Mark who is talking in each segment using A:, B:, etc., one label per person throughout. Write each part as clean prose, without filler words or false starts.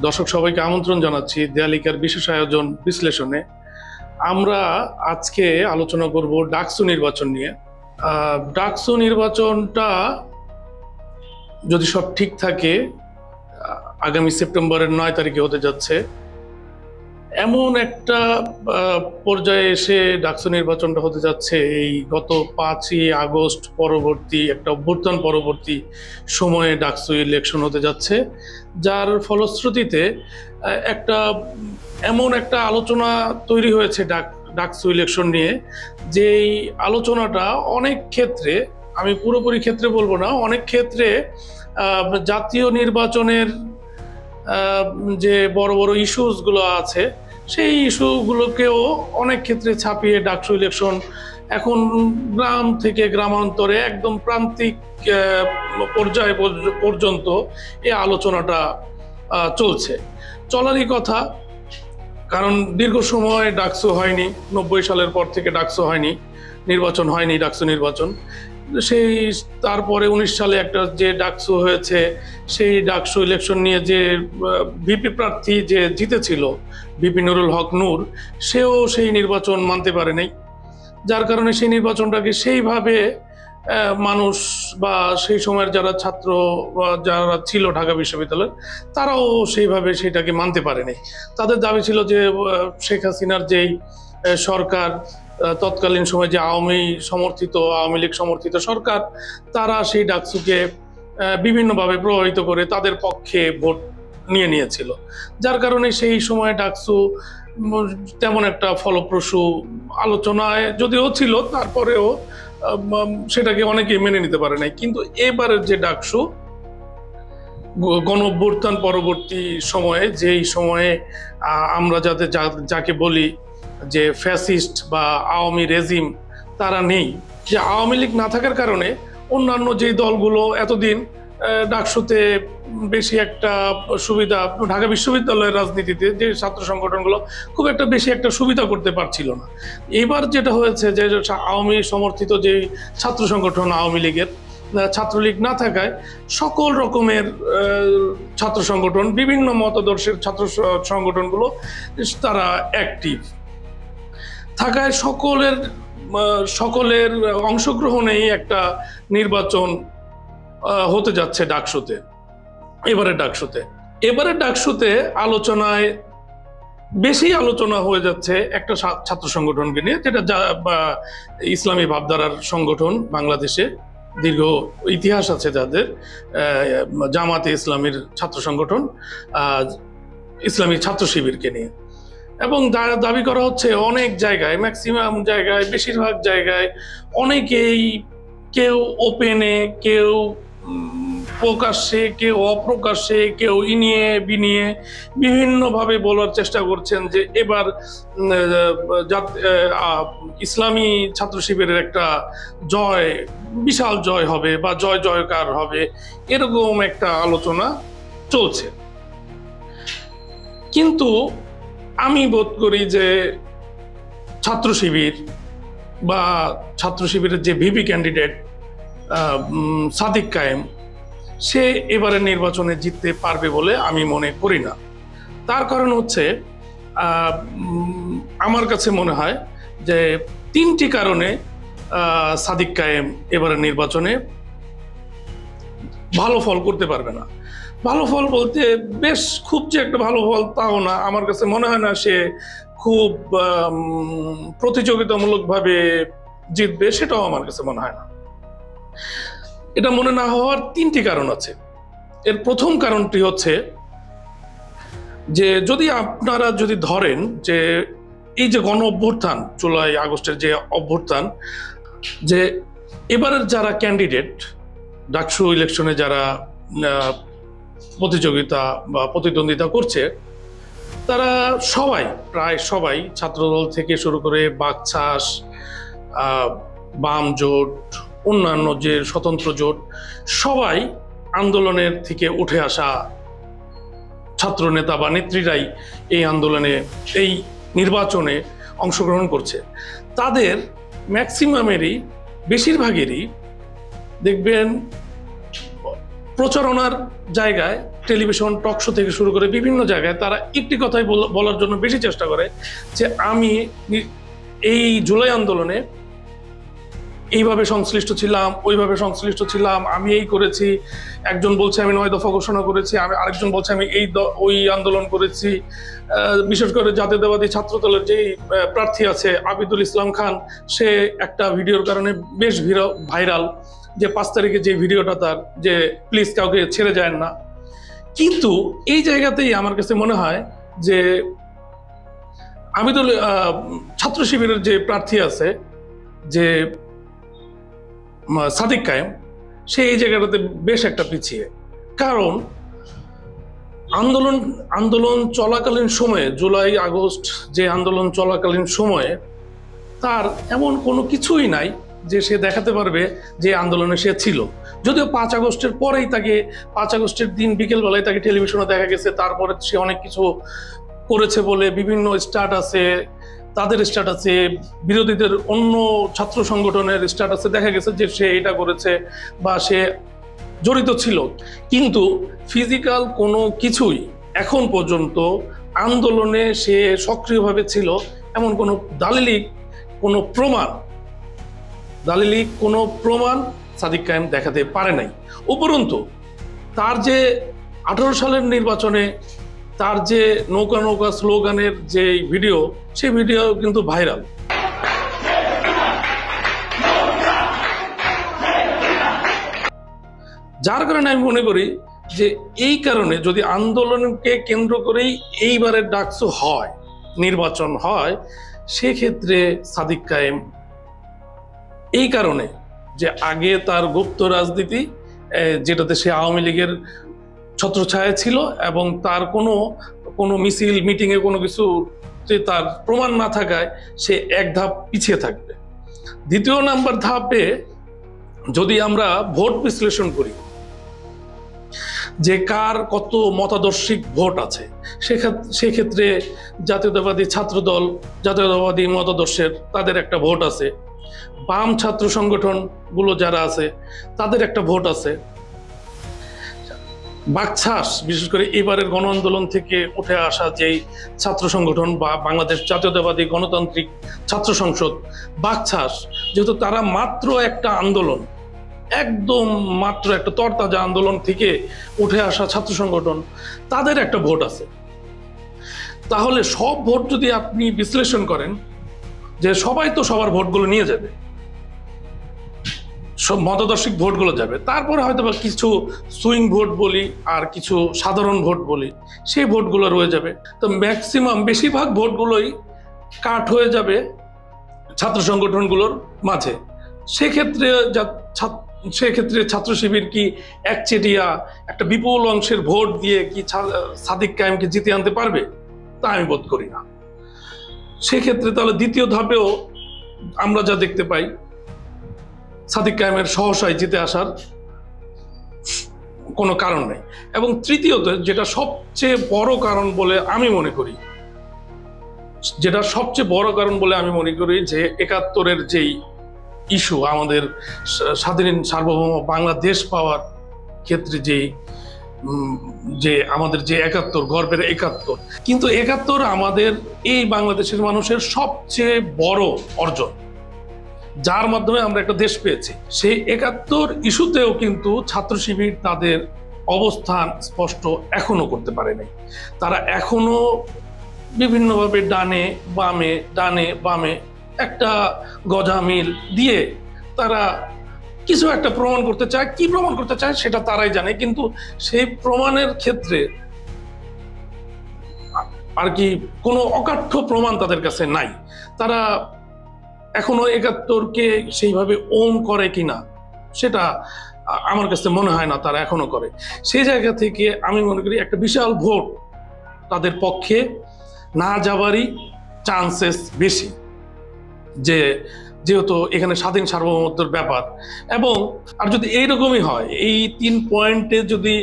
A: দর্শক সবাইকে আমন্ত্রণ জানাচ্ছি দেয়ালিকার বিশেষ আয়োজন বিশ্লেষণে। আমরা আজকে আলোচনা করব ডাকসু নির্বাচন নিয়ে। ডাকসু নির্বাচনটা যদি সব ঠিক থাকে আগামী সেপ্টেম্বরের 9 তারিখে হতে যাচ্ছে। এমন একটা পর্যায়ে এসে ডাকসু নির্বাচনটা হতে যাচ্ছে এই গত 5ই আগস্ট পরবর্তী একটা অভ্যুত্থান পরবর্তী সময়ে ডাকসু ইলেকশন হতে যাচ্ছে, যার ফলশ্রুতিতে এমন একটা আলোচনা তৈরি হয়েছে ডাকসু ইলেকশন নিয়ে, যেই আলোচনাটা অনেক ক্ষেত্রে, আমি পুরোপুরি ক্ষেত্রে বলবো না, অনেক ক্ষেত্রে জাতীয় নির্বাচনের যে বড় বড় ইস্যুসগুলো আছে সেই ইস্যুগুলোকেও অনেক ক্ষেত্রে ছাপিয়ে ডাকসু ইলেকশন এখন গ্রাম থেকে গ্রামান্তরে একদম প্রান্তিক পর্যায়ে পর্যন্ত এই আলোচনাটা চলারই কথা। কারণ দীর্ঘ সময় ডাকসু হয়নি, 90 সালের পর থেকে ডাকসু হয়নি, নির্বাচন হয়নি, ডাকসু নির্বাচন। সেই তারপরে 19 সালে একটা যে ডাকসু হয়েছে, সেই ডাকসু ইলেকশন নিয়ে যে ভিপি প্রার্থী যে জিতেছিল ভিপি নুরুল হক নূর, সেও সেই নির্বাচন মানতে পারে নাই, যার কারণে সেই নির্বাচনটাকে সেইভাবে মানুষ বা সেই সময়ের যারা ছাত্র যারা ছিল ঢাকা বিশ্ববিদ্যালয়ের, তারাও সেইভাবে সেটাকে মানতে পারেনি। তাদের দাবি ছিল যে শেখ হাসিনার যেই সরকার, তৎকালীন সময় যে আওয়ামী লীগ সমর্থিত সরকার, তারা সেই ডাকসুকে বিভিন্নভাবে প্রভাবিত করে তাদের পক্ষে ভোট নিয়েছিল, যার কারণে সেই সময় ডাকসু তেমন একটা ফলপ্রসূ আলোচনায় যদিও ছিল, তারপরেও সেটাকে অনেকে মেনে নিতে পারে নাই। কিন্তু এবারের যে ডাকসু গণঅভ্যুত্থান পরবর্তী সময়ে, যেই সময়ে আমরা যাকে বলি যে ফ্যাসিস্ট বা আওয়ামী রেজিম, তারা নেই, যে আওয়ামী লীগ না থাকার কারণে অন্যান্য যেই দলগুলো এতদিন ডাকসুতে বেশি একটা সুবিধা, ঢাকা বিশ্ববিদ্যালয়ের রাজনীতিতে যে ছাত্র সংগঠনগুলো খুব একটা বেশি একটা সুবিধা করতে পারছিল না। এবার যেটা হয়েছে যে আওয়ামী সমর্থিত যে ছাত্র সংগঠন আওয়ামী লীগের, ছাত্রলীগ না থাকায় সকল রকমের ছাত্র সংগঠন, বিভিন্ন মতাদর্শের ছাত্র সংগঠনগুলো তারা অ্যাক্টিভ থাকায় সকলের অংশগ্রহণেই একটা নির্বাচন হতে যাচ্ছে ডাকসুতে। এবারে ডাকসুতে আলোচনায় বেশি আলোচনা হয়ে যাচ্ছে একটা ছাত্র সংগঠনকে নিয়ে, যেটা ইসলামী ভাবধারার সংগঠন, বাংলাদেশে দীর্ঘ ইতিহাস আছে যাদের, জামাতে ইসলামীর ছাত্র সংগঠন, ইসলামী ছাত্র শিবিরকে নিয়ে। এবং দাবি করা হচ্ছে অনেক জায়গায়, ম্যাক্সিমাম জায়গায়, বেশিরভাগ জায়গায় অনেকেই, কেউ ওপেনে, কেউ প্রকাশ্যে, কেউ অপ্রকাশ্যে, কেউ ইনিয়ে বিনিয়ে বিভিন্নভাবে বলার চেষ্টা করছেন যে এবার ইসলামী ছাত্র শিবিরের একটা বিশাল জয় হবে বা জয়কার হবে, এরকম একটা আলোচনা চলছে। কিন্তু আমি বোধ করি যে ছাত্র শিবির বা ছাত্র শিবিরের যে ভিপি ক্যান্ডিডেট সাদিক কায়েম, সে এবারের নির্বাচনে জিততে পারবে বলে আমি মনে করি না। তার কারণ হচ্ছে, আমার কাছে মনে হয় যে 3টি কারণে সাদিক কায়েম এবারের নির্বাচনে ভালো ফল করতে পারবে না। ভালো ফল বলতে বেশ খুব যে একটা ভালো ফল তাও না, আমার কাছে মনে হয় না সে খুব প্রতিযোগিতামূলকভাবে জিতবে, সেটাও আমার কাছে মনে হয় না। এটা মনে না হওয়ার 3টি কারণ আছে। এর প্রথম কারণটি হচ্ছে যে আপনারা যদি ধরেন যে এই যে গণ অভ্যুত্থান, জুলাই আগস্টের যে অভ্যুত্থান, যে এবারের যারা ক্যান্ডিডেট ডাকসু ইলেকশনে যারা প্রতিযোগিতা বা প্রতিদ্বন্দ্বিতা করছে, তারা প্রায় সবাই ছাত্রদল থেকে শুরু করে বাকছাস, বাম জোট, অন্যান্য যে স্বতন্ত্র জোট, সবাই আন্দোলনের থেকে উঠে আসা ছাত্র নেতা বা নেত্রীরাই এই আন্দোলনে, এই নির্বাচনে অংশগ্রহণ করছে। তাদের ম্যাক্সিমামেরই, বেশিরভাগেরই দেখবেন প্রচারণার জায়গায় টেলিভিশন টক শো থেকে শুরু করে বিভিন্ন জায়গায় তারা একটি কথাই বলার জন্য বেশি চেষ্টা করে যে আমি এই জুলাই আন্দোলনে এইভাবে সংশ্লিষ্ট ছিলাম, ওইভাবে সংশ্লিষ্ট ছিলাম, আমি এই করেছি। একজন বলছে আমি 9 দফা ঘোষণা করেছি, আরেকজন বলছে আমি ওই আন্দোলন করেছি। বিশেষ করে জাতীয়তাবাদী ছাত্রদলের যেই প্রার্থী আছে আবিদুল ইসলাম খান, সে একটা ভিডিওর কারণে বেশ ভাইরাল, যে 5 তারিখে যে ভিডিওটা তার, যে প্লিজ কাউকে ছেড়ে যায় না। কিন্তু এই জায়গাতেই আমার কাছে মনে হয় যে আবিদুল ছাত্র শিবিরের যে প্রার্থী আছে, যে সাদিক কায়েম, সে এই জায়গাটাতে বেশ একটা পিছিয়ে। কারণ আন্দোলন চলাকালীন সময়ে, জুলাই আগস্ট যে আন্দোলন চলাকালীন সময়ে তার এমন কোনো কিছুই নাই যে সে দেখাতে পারবে যে আন্দোলনে সে ছিল। যদিও 5 আগস্টের পরেই তাকে, 5 আগস্টের দিন বিকেলবেলায় তাকে টেলিভিশনে দেখা গেছে, তারপরে সে অনেক কিছু করেছে বলে বিভিন্ন স্ট্যাটাসে, তাদের স্ট্যাটাসে, বিরোধীদের অন্য ছাত্র সংগঠনের স্ট্যাটাসে দেখা গেছে যে সে এটা করেছে বা সে জড়িত ছিল। কিন্তু ফিজিক্যাল কোনো কিছুই এখন পর্যন্ত আন্দোলনে সে সক্রিয়ভাবে ছিল এমন কোনো দালিলিক কোনো প্রমাণ সাদিক কায়েম দেখাতে পারে নাই। উপরন্তু তার যে 18 সালের নির্বাচনে তার যে নৌকা নৌকা স্লোগানের যে ভিডিও, সেই ভিডিও কিন্তু ভাইরাল। যার কারণে আমি মনে করি যে এই কারণে যদি আন্দোলনকে কেন্দ্র করেই এইবারের ডাকসু হয়, নির্বাচন হয়, সেক্ষেত্রে সাদিক কায়েম এই কারণে যে আগে তার গুপ্ত রাজনীতি, যেটাতে সে আওয়ামী লীগের ছত্রছায়া ছিল এবং তার কোনো মিছিল মিটিংয়ে কোনো কিছুতে তার প্রমাণ না থাকায় সে এক ধাপ পিছিয়ে থাকবে। দ্বিতীয় নাম্বার ধাপে যদি আমরা ভোট বিশ্লেষণ করি যে কার কত মতাদর্শিক ভোট আছে, সেক্ষেত্রে জাতীয়তাবাদী ছাত্রদল, জাতীয়তাবাদী মতাদর্শের তাদের একটা ভোট আছে, বাম ছাত্র সংগঠনগুলো যারা আছে তাদের একটা ভোট আছে, বাকছাস বিশেষ করে এবারের গণ আন্দোলন থেকে উঠে আসা যেই ছাত্র সংগঠন বা বাংলাদেশ জাতীয়তাবাদী গণতান্ত্রিক ছাত্র সংসদ, বাকছাস, যেহেতু তারা মাত্র একটা আন্দোলন, একদম মাত্র একটা তরতাজা আন্দোলন থেকে উঠে আসা ছাত্র সংগঠন, তাদের একটা ভোট আছে। তাহলে সব ভোট যদি আপনি বিশ্লেষণ করেন, যে সবাই তো সবার ভোটগুলো নিয়ে যাবে, সব মতাদর্শিক ভোটগুলো যাবে, তারপরে হয়তো বা কিছু সুইং ভোট বলি আর কিছু সাধারণ ভোট বলি, সেই ভোটগুলো রয়ে যাবে। তো ম্যাক্সিমাম বেশিরভাগ ভোটগুলোই কাট হয়ে যাবে ছাত্র সংগঠনগুলোর মাঝে। সেক্ষেত্রে ছাত্র শিবির কি একচেটিয়া একটা বিপুল অংশের ভোট দিয়ে কি সাদিক কায়েমকে জিতে আনতে পারবে? তা আমি বোধ করি না। সেক্ষেত্রে তাহলে দ্বিতীয় ধাপেও আমরা যা দেখতে পাই, সাদিক কায়েমের সহসায় জিতে আসার কোনো কারণ নেই। এবং তৃতীয়ত, যেটা সবচেয়ে বড় কারণ বলে আমি মনে করি, যে 71-এর যেই ইস্যু, আমাদের স্বাধীন সার্বভৌম বাংলাদেশ পাওয়ার ক্ষেত্রে যে আমাদের যে 71, গর্বের 71, কিন্তু 71 আমাদের এই বাংলাদেশের মানুষের সবচেয়ে বড় অর্জন, যার মাধ্যমে আমরা একটা দেশ পেয়েছি। সেই 71 ইস্যুতেও কিন্তু ছাত্র শিবির তাদের অবস্থান স্পষ্ট এখনো করতে পারে নাই। তারা এখনো বিভিন্নভাবে ডানে বামে একটা গজামিল দিয়ে তারা কিছু একটা প্রমাণ করতে চায়। কি প্রমাণ করতে চায় সেটা তারাই জানে, কিন্তু সেই প্রমাণের ক্ষেত্রে আর কি কোনো অকাঠ্য প্রমাণ তাদের কাছে নাই। তারা এখনো 71-কে সেইভাবে ওন করে কিনা সেটা আমার কাছে মনে হয় না তারা এখনো করে। সেই জায়গা থেকে আমি মনে করি একটা বিশাল ভোট তাদের পক্ষে না যাওয়ারই চান্সেস বেশি, যেহেতু এখানে স্বাধীন সার্বভৌমত্বের ব্যাপার। এবং আর যদি এইরকমই হয়, এই 3 পয়েন্টে যদি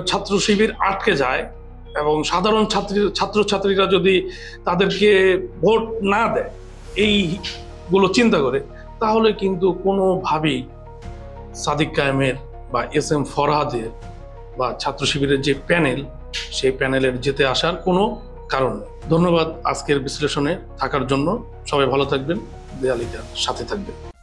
A: ছাত্র শিবির আটকে যায় এবং সাধারণ ছাত্রছাত্রীরা যদি তাদেরকে ভোট না দেয় এইগুলো চিন্তা করে, তাহলে কিন্তু কোনোভাবেই সাদিক কায়েমের বা এস এম ফরহাদের বা ছাত্র শিবিরের যে প্যানেল, সেই প্যানেলের যেতে আসার কোনো কারণ নেই। ধন্যবাদ আজকের বিশ্লেষণে থাকার জন্য। সবাই ভালো থাকবেন, দেয়ালিটার সাথে থাকবেন।